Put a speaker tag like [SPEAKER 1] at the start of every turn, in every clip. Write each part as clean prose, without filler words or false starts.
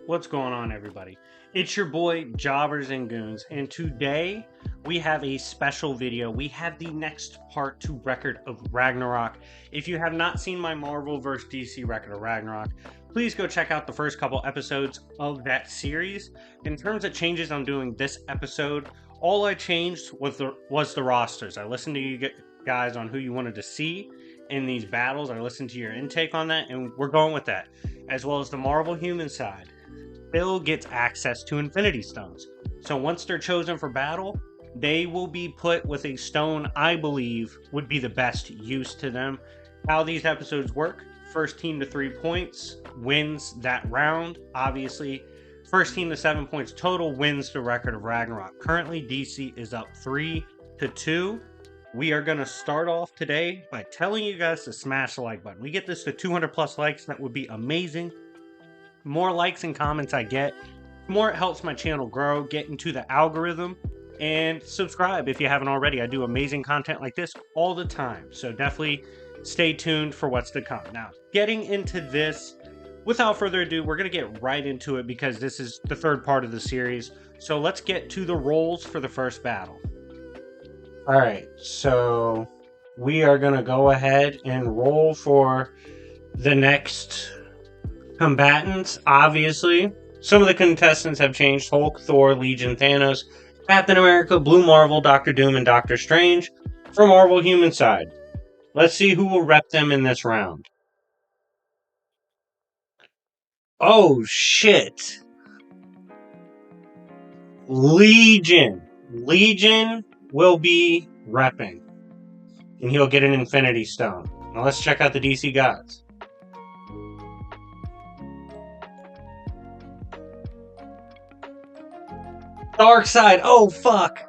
[SPEAKER 1] What's going on, everybody? It's your boy Jobbers and Goons, and today we have a special video. We have the next part to Record of Ragnarok. If you have not seen my Marvel vs. DC Record of Ragnarok, please go check out the first couple episodes of that series. In terms of changes I'm doing this episode, all I changed was the rosters. I listened to you guys on who you wanted to see in these battles. I listened to your intake on that, and we're going with that, as well as the Marvel human side. Bill gets access to Infinity Stones. So once they're chosen for battle, they will be put with a stone I believe would be the best use to them. How these episodes work: first team to 3 points wins that round. Obviously, first team to 7 points total wins the Record of Ragnarok. Currently, DC is up 3-2. We are going to start off today by telling you guys to smash the like button. We get this to 200 plus likes, that would be amazing. More likes and comments I get, the more it helps my channel grow, get into the algorithm, and subscribe if you haven't already. I do amazing content like this all the time, so definitely stay tuned for what's to come. Now, getting into this, without further ado, we're going to get right into it because this is the third part of the series. So let's get to the roles for the first battle. Alright, so we are going to go ahead and roll for the next combatants. Obviously, some of the contestants have changed: Hulk, Thor, Legion, Thanos, Captain America, Blue Marvel, Doctor Doom, and Doctor Strange for Marvel human side. Let's see who will rep them in this round. Oh shit. Legion will be repping, and he'll get an Infinity Stone. Now let's check out the DC gods. Darkseid. Oh, fuck.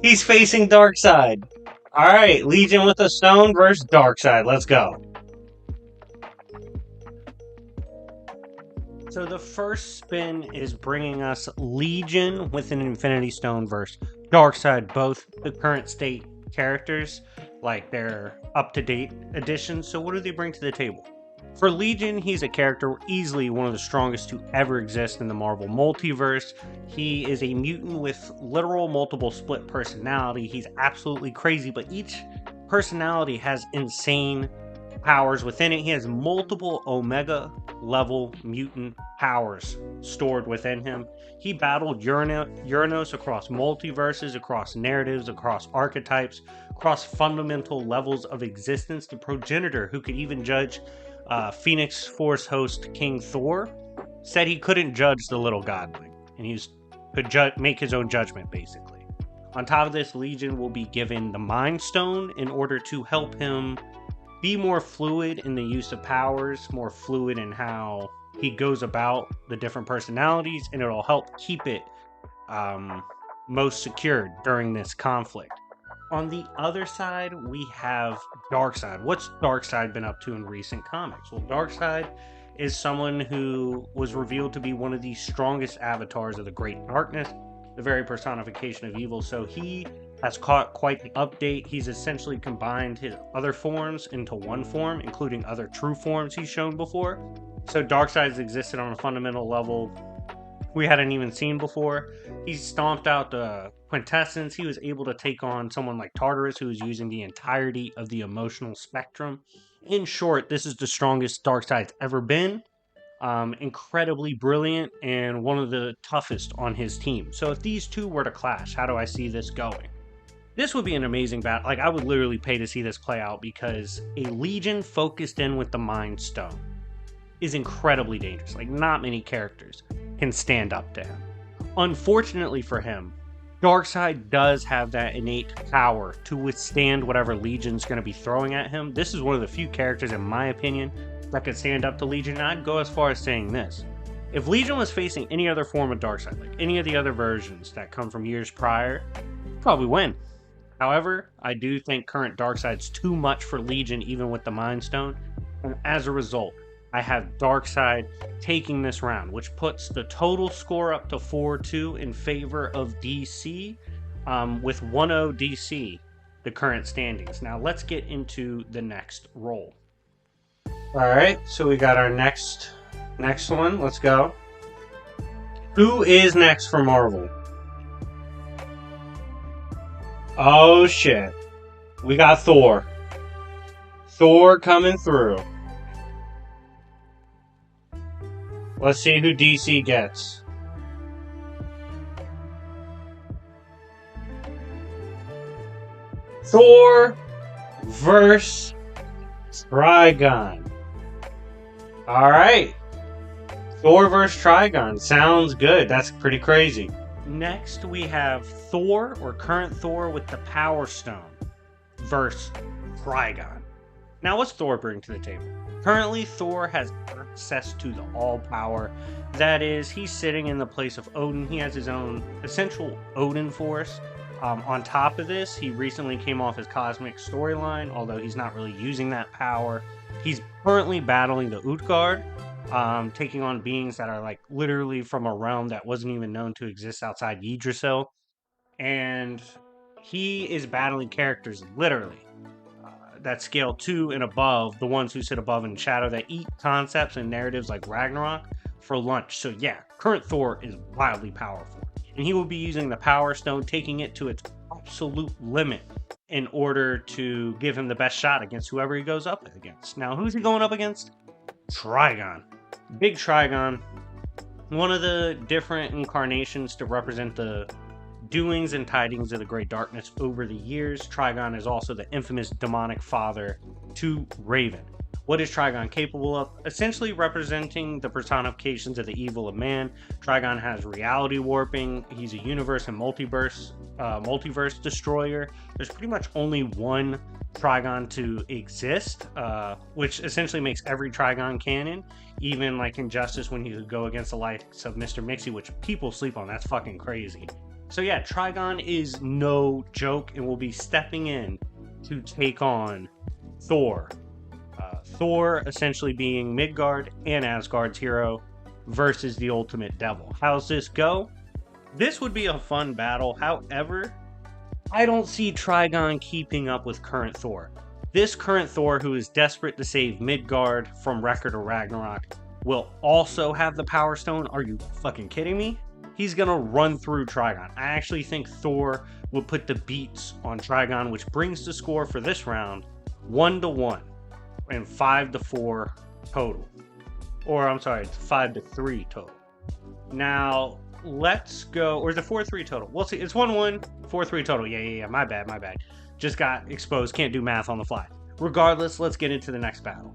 [SPEAKER 1] He's facing Darkseid. Alright, Legion with a stone versus Darkseid. Let's go. So the first spin is bringing us Legion with an Infinity Stone versus Darkseid, both the current state characters, like their up-to-date additions. So what do they bring to the table? For Legion, he's a character easily one of the strongest to ever exist in the Marvel multiverse. He is a mutant with literal multiple split personality. He's absolutely crazy, but each personality has insane powers within it. He has multiple Omega level mutant powers stored within him. He battled Uranus across multiverses, across narratives, across archetypes, across fundamental levels of existence. The progenitor, who could even judge Phoenix Force host King Thor, said he couldn't judge the little godling, and he could make his own judgment, basically. On top of this, Legion will be given the Mind Stone in order to help him be more fluid in the use of powers, more fluid in how he goes about the different personalities, and it'll help keep it most secured during this conflict. On the other side, we have Darkseid. What's Darkseid been up to in recent comics? Well, Darkseid is someone who was revealed to be one of the strongest avatars of the Great Darkness, the very personification of evil. So he has caught quite the update. He's essentially combined his other forms into one form, including other true forms he's shown before. So Darkseid's existed on a fundamental level we hadn't even seen before. He stomped out the quintessence. He was able to take on someone like Tartarus, who was using the entirety of the emotional spectrum. In short, this is the strongest Darkseid's ever been. Incredibly brilliant and one of the toughest on his team. So if these two were to clash, how do I see this going? This would be an amazing battle. Like, I would literally pay to see this play out, because a Legion focused in with the Mind Stone is incredibly dangerous. Like, not many characters can stand up to him. Unfortunately for him, Darkseid does have that innate power to withstand whatever Legion's going to be throwing at him. This is one of the few characters, in my opinion, that could stand up to Legion. And I'd go as far as saying this: if Legion was facing any other form of Darkseid, like any of the other versions that come from years prior, he'd probably win. However, I do think current Darkseid's too much for Legion, even with the Mind Stone, and as a result, I have Darkseid taking this round, which puts the total score up to 4-2 in favor of DC, with 1-0 DC, the current standings. Now let's get into the next roll. All right, so we got our next one. Let's go. Who is next for Marvel? Oh shit. We got Thor. Thor coming through. Let's see who DC gets. Thor versus Trigon. Alright. Thor versus Trigon. Sounds good. That's pretty crazy. Next, we have Thor, or current Thor, with the Power Stone versus Trigon. Now, what's Thor bring to the table? Currently, Thor has access to the All-Power. That is, he's sitting in the place of Odin. He has his own essential Odin force. On top of this, he recently came off his cosmic storyline, although he's not really using that power. He's currently battling the Utgard, taking on beings that are like literally from a realm that wasn't even known to exist outside Yggdrasil. And he is battling characters literally that scale 2 and above, the ones who sit above in shadow, that eat concepts and narratives like Ragnarok for lunch. So yeah, current Thor is wildly powerful. And he will be using the Power Stone, taking it to its absolute limit in order to give him the best shot against whoever he goes up against. Now, who's he going up against? Trigon. Big Trigon. One of the different incarnations to represent the doings and tidings of the Great Darkness over the years. Trigon is also the infamous demonic father to Raven. What is Trigon capable of? Essentially representing the personifications of the evil of man. Trigon has reality warping. He's a universe and multiverse destroyer. There's pretty much only one Trigon to exist, which essentially makes every Trigon canon. Even like Injustice, when you could go against the likes of Mr. Mixie, which people sleep on. That's fucking crazy. So yeah, Trigon is no joke and will be stepping in to take on Thor. Thor essentially being Midgard and Asgard's hero versus the ultimate devil. How's this go? This would be a fun battle. However, I don't see Trigon keeping up with current Thor. This current Thor, who is desperate to save Midgard from Record or Ragnarok, will also have the Power Stone. Are you fucking kidding me? He's gonna run through Trigon. I actually think Thor will put the beats on Trigon, which brings the score for this round 1-1 and 5-4 total. Or I'm sorry, it's 5-3 total. Now let's go, or is it 4-3 total? We'll see. It's 1-1, 4-3 total. Yeah. My bad. Just got exposed. Can't do math on the fly. Regardless, let's get into the next battle.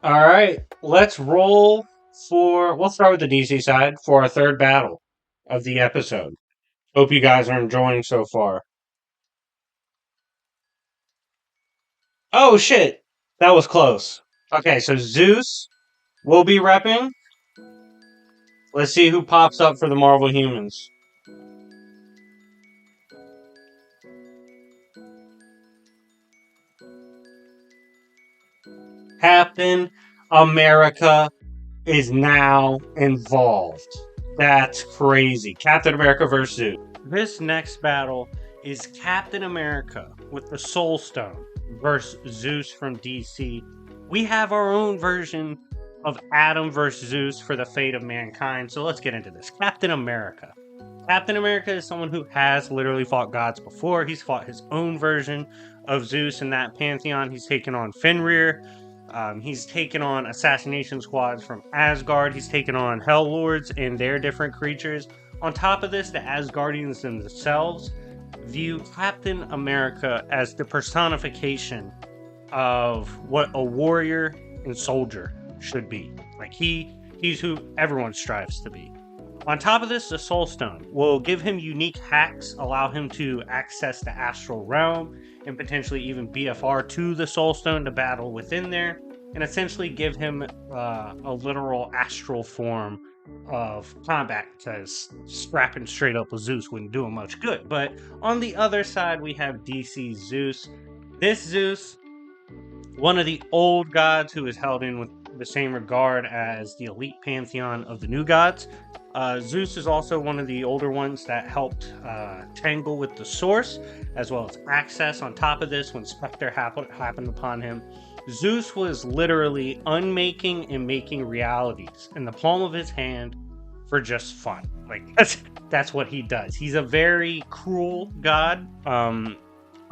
[SPEAKER 1] All right, let's roll for. We'll start with the DC side for our third battle of the episode. Hope you guys are enjoying so far. Oh shit, that was close. Okay, so Zeus will be repping. Let's see who pops up for the Marvel Humans. Captain America is now involved. That's crazy. Captain America versus Zeus. This next battle is Captain America with the Soul Stone versus Zeus from DC. We have our own version of Adam versus Zeus for the fate of mankind. So let's get into this. Captain America. Captain America is someone who has literally fought gods before. He's fought his own version of Zeus in that pantheon. He's taken on Fenrir. He's taken on assassination squads from Asgard. He's taken on Hell Lords and their different creatures. On top of this, the Asgardians themselves view Captain America as the personification of what a warrior and soldier should be. Like he's who everyone strives to be. On top of this, the Soul Stone will give him unique hacks, allow him to access the astral realm, and potentially even BFR to the Soul Stone to battle within there, and essentially give him a literal astral form of combat, because strapping straight up with Zeus wouldn't do him much good. But on the other side, we have DC Zeus. This Zeus, one of the old gods who is held in with the same regard as the elite pantheon of the new gods. Zeus is also one of the older ones that helped tangle with the Source, as well as access. On top of this, when Spectre happened upon him, Zeus was literally unmaking and making realities in the palm of his hand for just fun. Like that's what he does. He's a very cruel god,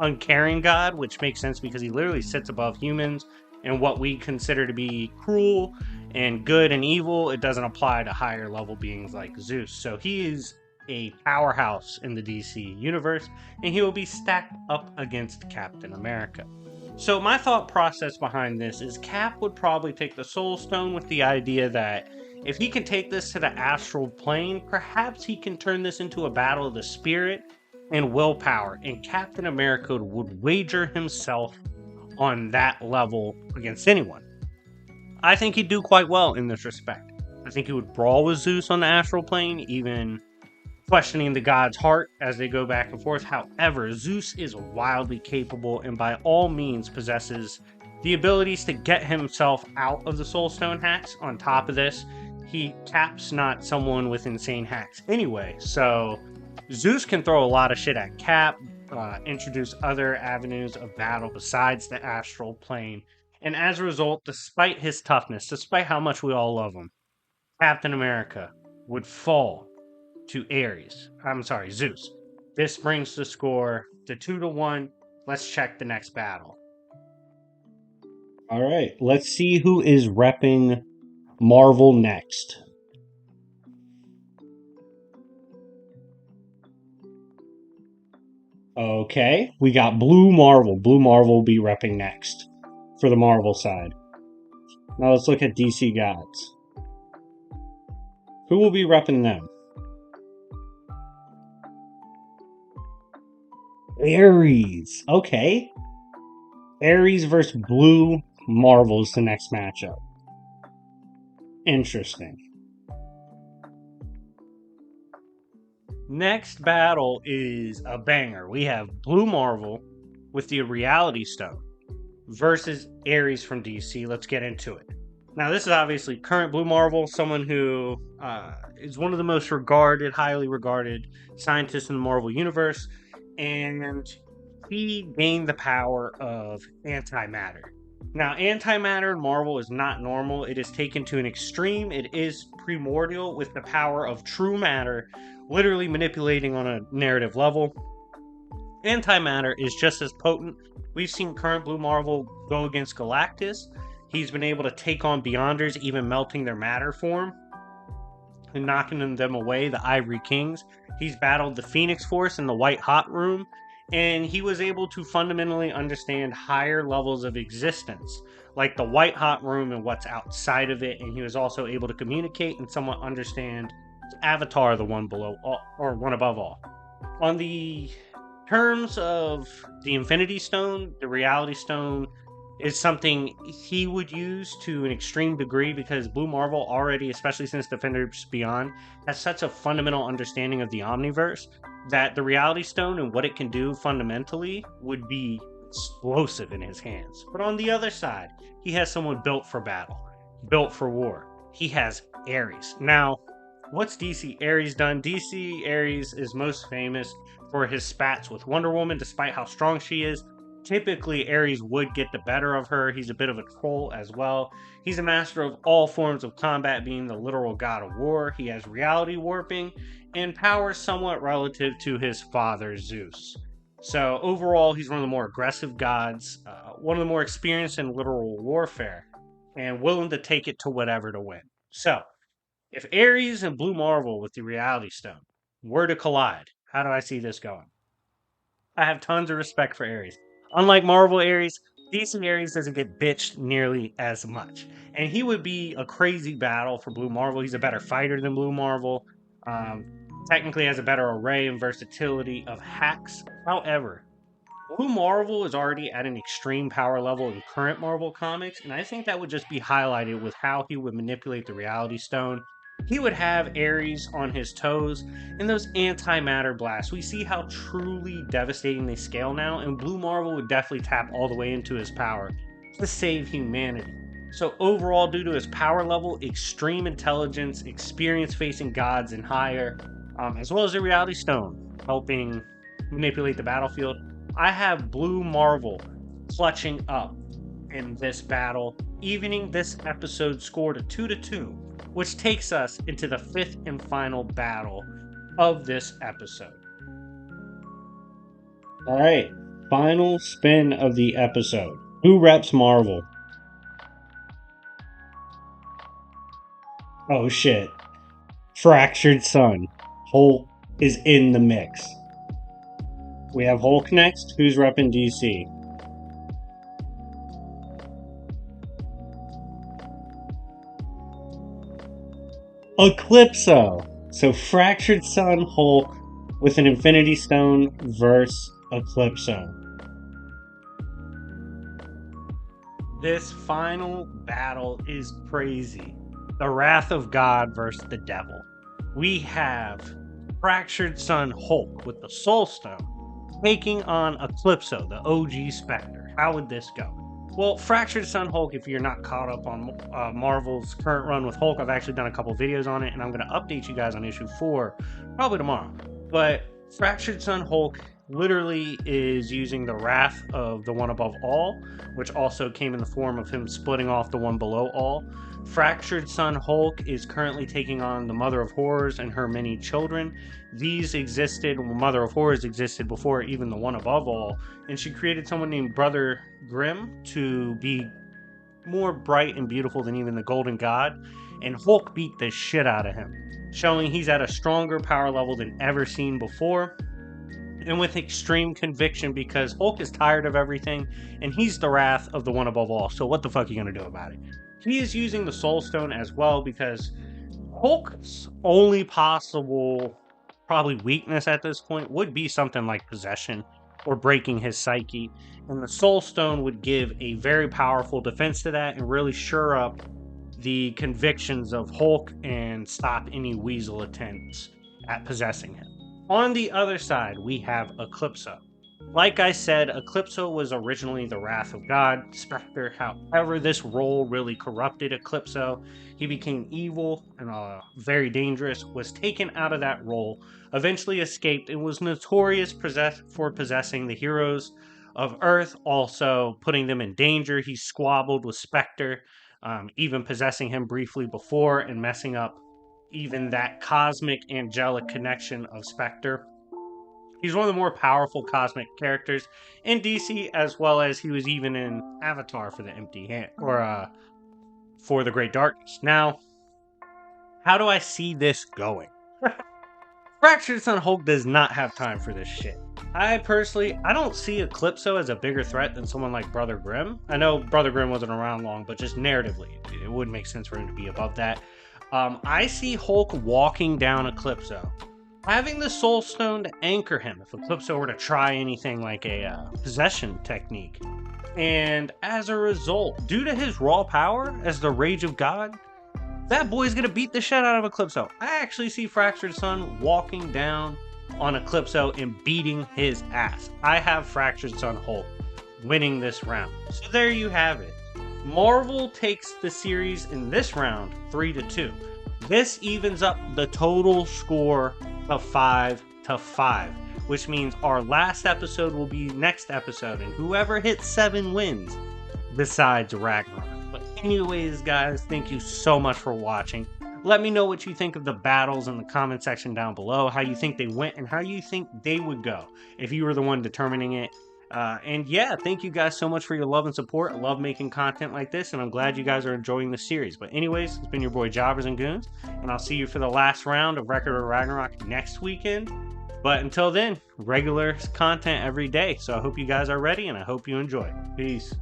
[SPEAKER 1] uncaring god, which makes sense because he literally sits above humans, and what we consider to be cruel and good and evil, it doesn't apply to higher level beings like Zeus. So he is a powerhouse in the DC universe, and he will be stacked up against Captain America. So my thought process behind this is Cap would probably take the Soul Stone with the idea that if he can take this to the astral plane, perhaps he can turn this into a battle of the spirit and willpower, and Captain America would wager himself on that level against anyone. I think he'd do quite well in this respect. I think he would brawl with Zeus on the astral plane, even questioning the god's heart as they go back and forth. However, Zeus is wildly capable and by all means possesses the abilities to get himself out of the Soul Stone hacks. On top of this, Cap's not someone with insane hacks anyway, so Zeus can throw a lot of shit at Cap, introduce other avenues of battle besides the astral plane, and as a result, despite his toughness, despite how much we all love him, Captain America would fall to Zeus. This brings the score to 2-1. Let's check the next battle. All right, let's see who is repping Marvel next. Okay, we got Blue Marvel. Blue Marvel will be repping next for the Marvel side. Now let's look at DC Gods. Who will be repping them? Ares. Okay. Ares versus Blue Marvel is the next matchup. Interesting. Next battle is a banger. We have Blue Marvel with the Reality Stone versus Ares from DC. Let's get into it. Now, this is obviously current Blue Marvel, someone who is one of the most highly regarded scientists in the Marvel Universe, and he gained the power of antimatter. Now, antimatter in Marvel is not normal. It is taken to an extreme. It is primordial with the power of true matter, literally manipulating on a narrative level. Antimatter is just as potent. We've seen current Blue Marvel go against Galactus. He's been able to take on Beyonders, even melting their matter form and knocking them away, the Ivory Kings. He's battled the Phoenix Force in the White Hot Room, and he was able to fundamentally understand higher levels of existence, like the White Hot Room and what's outside of it, and he was also able to communicate and somewhat understand Avatar, the one below all, or one above all. On the terms of the Infinity Stone, the Reality Stone is something he would use to an extreme degree because Blue Marvel already, especially since Defenders Beyond, has such a fundamental understanding of the Omniverse that the Reality Stone and what it can do fundamentally would be explosive in his hands. But on the other side, he has someone built for battle, built for war. He has Ares. Now, what's DC Ares done? DC Ares is most famous for his spats with Wonder Woman, despite how strong she is. Typically, Ares would get the better of her. He's a bit of a troll as well. He's a master of all forms of combat, being the literal god of war. He has reality warping and power somewhat relative to his father, Zeus. So overall, he's one of the more aggressive gods, one of the more experienced in literal warfare, and willing to take it to whatever to win. So, if Ares and Blue Marvel with the Reality Stone were to collide, how do I see this going? I have tons of respect for Ares. Unlike Marvel Ares, DC Ares doesn't get bitched nearly as much. And he would be a crazy battle for Blue Marvel. He's a better fighter than Blue Marvel. Technically has a better array and versatility of hacks. However, Blue Marvel is already at an extreme power level in current Marvel comics, and I think that would just be highlighted with how he would manipulate the Reality Stone. He would have Ares on his toes, and those antimatter blasts. We see how truly devastating they scale now, and Blue Marvel would definitely tap all the way into his power to save humanity. So overall, due to his power level, extreme intelligence, experience facing gods and higher, as well as the Reality Stone helping manipulate the battlefield, I have Blue Marvel clutching up in this battle, evening this episode score to 2-2 which takes us into the fifth and final battle of this episode. All right, final spin of the episode. Who reps Marvel? Oh shit. Fractured Sun. Hulk is in the mix. We have Hulk next. Who's repping DC? Eclipso. So Fractured Sun, Hulk with an Infinity Stone versus Eclipso. This final battle is crazy. The Wrath of God versus the Devil. We have Fractured Sun Hulk with the Soul Stone taking on Eclipso, the OG Spectre. How would this go? Well, Fractured Sun Hulk, if you're not caught up on Marvel's current run with Hulk, I've actually done a couple videos on it, and I'm going to update you guys on issue 4 probably tomorrow. But Fractured Sun Hulk literally is using the wrath of the One Above All, which also came in the form of him splitting off the One Below All. Fractured Sun Hulk is currently taking on the Mother of Horrors and her many children. These existed, Mother of Horrors existed before even the One Above All, and she created someone named Brother Grimm to be more bright and beautiful than even the Golden God, and Hulk beat the shit out of him, showing he's at a stronger power level than ever seen before, and with extreme conviction, because Hulk is tired of everything, and he's the wrath of the One Above All, so what the fuck are you gonna do about it? He is using the Soul Stone as well, because Hulk's only possible probably weakness at this point would be something like possession or breaking his psyche, and the Soul Stone would give a very powerful defense to that and really shore up the convictions of Hulk and stop any weasel attempts at possessing him. On the other side, we have Eclipso. Like I said, Eclipso was originally the Wrath of God Spectre. However, this role really corrupted Eclipso. He became evil and very dangerous, was taken out of that role, eventually escaped, and was notorious for possessing the heroes of Earth, also putting them in danger. He squabbled with Spectre, even possessing him briefly before and messing up even that cosmic angelic connection of Spectre. He's one of the more powerful cosmic characters in DC, as well as he was even in Avatar for the Empty Hand, or for the Great Darkness. Now, how do I see this going? Fractured Sun Hulk does not have time for this shit. I don't see Eclipso as a bigger threat than someone like Brother Grimm. I know Brother Grimm wasn't around long, but just narratively, it wouldn't make sense for him to be above that. I see Hulk walking down Eclipso, having the Soul Stone to anchor him if Eclipso were to try anything like a possession technique. And as a result, due to his raw power as the Rage of God, that boy's gonna beat the shit out of Eclipso. I actually see Fractured Sun walking down on Eclipso and beating his ass. I have Fractured Sun Hulk winning this round. So there you have it. Marvel takes the series in this round 3-2. This evens up the total score of 5-5, which means our last episode will be next episode, and whoever hits 7 wins decides Ragnarok. But anyways, guys, thank you so much for watching. Let me know what you think of the battles in the comment section down below, how you think they went, and how you think they would go if you were the one determining it. And yeah, thank you guys so much for your love and support. I love making content like this, and I'm glad you guys are enjoying the series. But anyways, it's been your boy Jobbers and Goons, and I'll see you for the last round of Record of Ragnarok next weekend. But until then, regular content every day. So I hope you guys are ready, and I hope you enjoy. Peace.